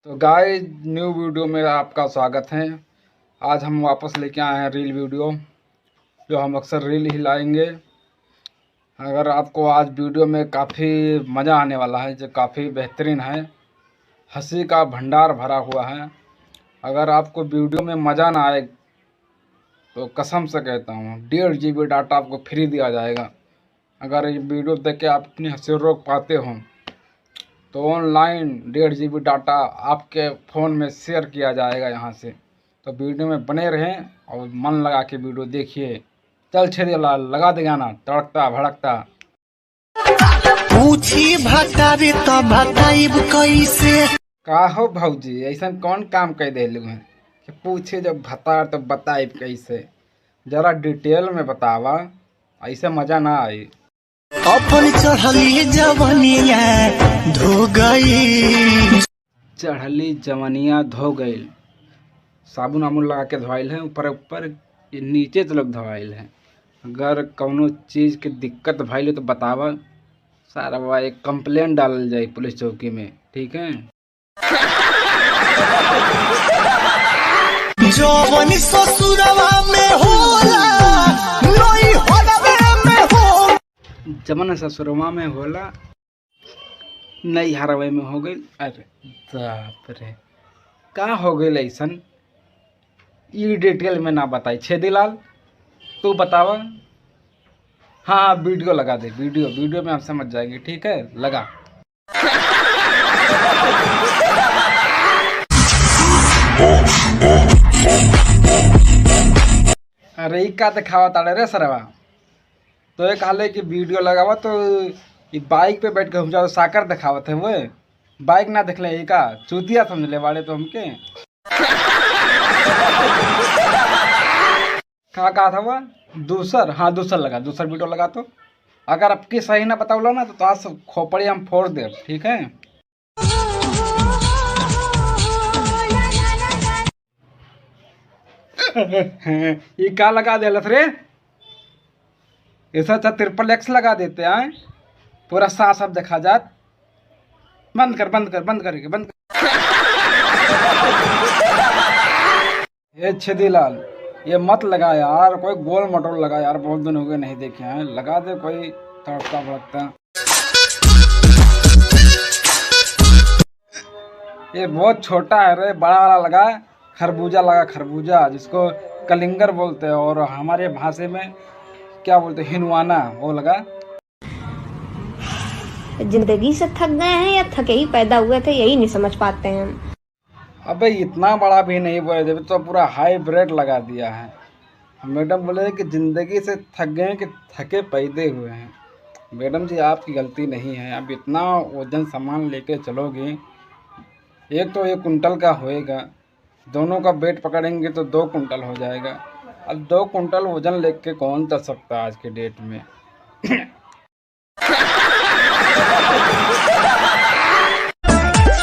तो guys new video में आपका स्वागत है। आज हम वापस लेके आए हैं रील वीडियो, जो हम अक्सर रील ही लाएंगे। अगर आपको आज वीडियो में काफ़ी मज़ा आने वाला है, जो काफ़ी बेहतरीन है, हंसी का भंडार भरा हुआ है। अगर आपको वीडियो में मज़ा ना आए तो कसम से कहता हूँ 1.5 GB डाटा आपको फ्री दिया जाएगा। अगर ये वीडियो देख के आप अपनी हंसी रोक पाते हो तो ऑनलाइन 1.5 GB डाटा आपके फ़ोन में शेयर किया जाएगा यहाँ से। तो वीडियो में बने रहें और मन लगा के वीडियो देखिए। चल छेदी लाल लगा दे गाना तड़कता भड़कता। पूछी भतारी तो बताइब कैसे। का हो भौजी, ऐसा कौन काम कर दे हैं कि पूछे जब भतार तो बताइब कैसे? जरा डिटेल में बतावा, ऐसे मज़ा ना आई। अपन चढ़ली जवनिया धो गई, चढ़ली जवनिया धो गई। साबुन आबुन लगा के धोवाइल है, ऊपर ऊपर ये नीचे तक धोवाइल है। अगर कौनो चीज़ के दिक्कत भइल तो बतावा, सारा बा एक कंप्लेंट डालल जाए पुलिस चौकी में, ठीक है? जवन ससुरवा में होला नई हरवे में हो, जमन ससुरवा में होला नई हरवे में हो गई। अरे बाप रे, का हो गई ऐसन? ई डिटेल में ना बताई छेदीलाल, तू बतावा। हाँ वीडियो लगा दे, वीडियो में आप समझ जाएंगे, ठीक है? लगा। अरे का दिखावा ताड़े रे सरवा, तो ये कहले कि वीडियो लगावा तो ये बाइक पे बैठ के हम जाओ साकर दिखावत है। वो बाइक ना देख ले, का चूतिया समझ ले वाले तो हमके। कहा था वह दूसर? हाँ दूसर लगा, दूसर वीडियो लगा। तो अगर आपकी सही ना बताओ ना तो आज खोपड़ी हम फोड़ दे, ठीक है? ये क्या लगा दे रे? ऐसा 3XX लगा देते हैं, पूरा साफ साफ देखा जात। बंद कर बंद कर बंद करके बंद कर। ये छेदीलाल ये मत लगा यार, कोई गोल मटोल लगा यार, बहुत दिन हो गए नहीं देखे हैं। लगा दे कोई तड़कता भड़कता। ये बहुत छोटा है रे, बड़ा वाला लगा खरबूजा लगा, खरबूजा जिसको कलिंगर बोलते हैं और हमारे भाषा में क्या बोलते हैं, हिनवाना, वो लगा। जिंदगी से थक गए हैं या थके ही पैदा हुए थे, यही नहीं समझ पाते हैं हम। अबे इतना बड़ा भी नहीं बोले, जब तो पूरा हाइब्रिड लगा दिया है। मैडम बोले कि ज़िंदगी से थक गए हैं कि थके पैदे हुए हैं। मैडम जी आपकी गलती नहीं है, अब इतना वजन सामान लेके चलोगे, एक तो 1 कुंटल का होएगा, दोनों का वेट पकड़ेंगे तो 2 कुंटल हो जाएगा। अब 2 कुंटल वजन लेके कौन चल सकता है आज के डेट में?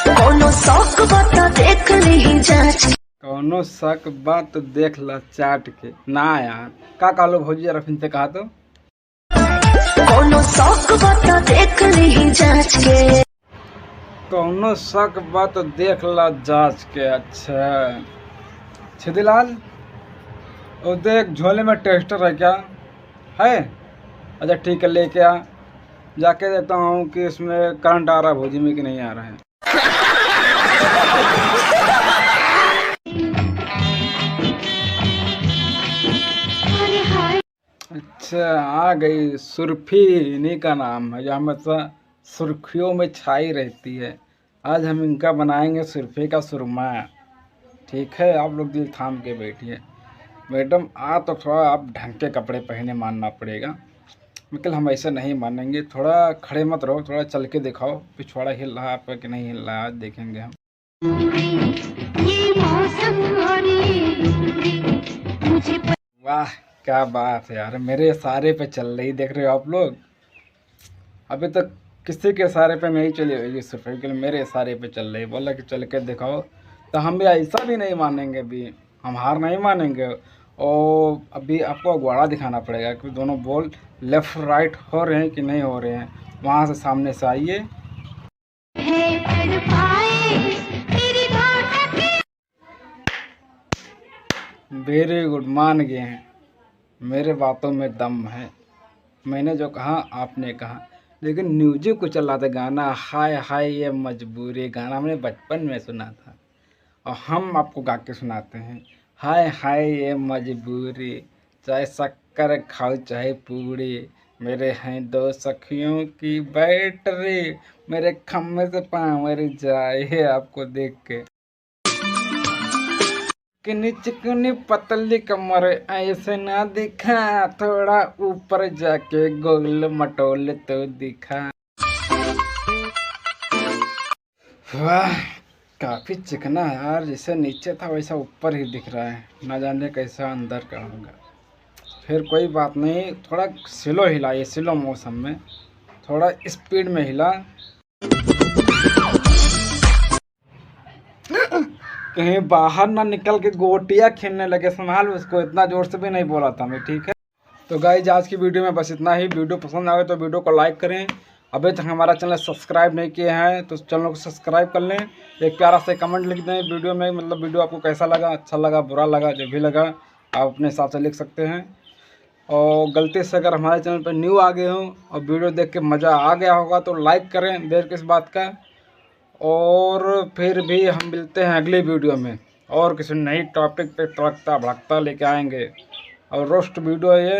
कोनो शौक बता देख ली जांच, कौनो शक बात तो देख ला चाट के। ना यार का कालो भौजी जरा फिर से कहा तो। कोनो शौक बता देख ली जांच के, कौनो शक बात तो देख ला जांच के। अच्छा छेदीलाल वो देख झोले में टेस्टर है क्या है? अच्छा ठीक है, लेके आ, जाके देखता हूँ कि इसमें करंट आ रहा है भौजी में कि नहीं आ रहा है। अच्छा आ गई सुर्फी, इन्हीं का नाम है, जो हमेशा सुर्खियों में छाई रहती है। आज हम इनका बनाएंगे सुर्फी का सुरमा, ठीक है? आप लोग दिल थाम के बैठिए। मैडम तो थोड़ा आप ढंग के कपड़े पहने मानना पड़ेगा, लेकिन हम ऐसे नहीं मानेंगे। थोड़ा खड़े मत रहो, थोड़ा चल के दिखाओ पिछवाड़ा हिल रहा है आपका कि नहीं हिल रहा है, आज देखेंगे हम। वाह क्या बात है यार, मेरे इशारे पे चल रही, देख रहे हो आप लोग? अभी तक किसी के इशारे पे नहीं चली होगी सिर्फ, लेकिन मेरे इशारे पे चल रही। बोला कि चल के दिखाओ, तो हम भी ऐसा भी नहीं मानेंगे, भी हम हार नहीं मानेंगे। और अभी आपको अगवाड़ा दिखाना पड़ेगा कि दोनों बॉल लेफ़्ट राइट हो रहे हैं कि नहीं हो रहे हैं। वहाँ से सामने से आइए। वेरी गुड, मान गए हैं। मेरे बातों में दम है। मैंने जो कहा आपने कहा। लेकिन म्यूजिक को चला था गाना, हाय हाय ये मजबूरी, गाना हमने बचपन में सुना था और हम आपको गा के सुनाते हैं। हाय हाय ये मजबूरी, चाहे शक्कर खाओ चाहे पूरी, मेरे हैं दो सखियों की बैटरी, मेरे खम्भे से पावर जाए आपको देख के। चिकनी चिकनी पतली कमर ऐसे ना दिखा, थोड़ा ऊपर जाके गोल मटोल तो दिखा। वाह, काफी चिकना है यार, जैसे नीचे था वैसा ऊपर ही दिख रहा है, ना जाने कैसा अंदर का होगा। फिर कोई बात नहीं, थोड़ा स्लो हिला, ये स्लो मौसम में थोड़ा स्पीड में हिला। कहीं बाहर ना निकल के गोटियां खेलने लगे, संभाल उसको, इतना जोर से भी नहीं बोला था मैं, ठीक है। तो गाइस आज की वीडियो में बस इतना ही। वीडियो पसंद आए तो वीडियो को लाइक करें। अभी तक हमारा चैनल सब्सक्राइब नहीं किए हैं तो चैनल को सब्सक्राइब कर लें। एक प्यारा से कमेंट लिख दें वीडियो में, मतलब वीडियो आपको कैसा लगा, अच्छा लगा, बुरा लगा, जो भी लगा आप अपने हिसाब से लिख सकते हैं। और गलती से अगर हमारे चैनल पर न्यू आ गए हों और वीडियो देख के मज़ा आ गया होगा तो लाइक करें, देर किस बात का। और फिर भी हम मिलते हैं अगली वीडियो में और किसी नई टॉपिक पे तड़कता भड़कता लेके आएंगे। और रोस्ट वीडियो है ये,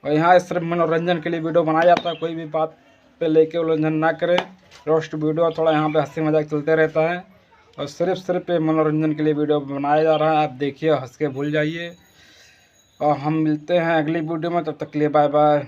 और यहाँ सिर्फ मनोरंजन के लिए वीडियो बनाया जाता है, कोई भी बात पे लेके उलझन ना करें। रोस्ट वीडियो थोड़ा यहाँ पे हंसी मजाक चलते रहता है और सिर्फ मनोरंजन के लिए वीडियो बनाया जा रहा है। आप देखिए, हंस के भूल जाइए। और हम मिलते हैं अगली वीडियो में, तब तक के लिए बाय बाय।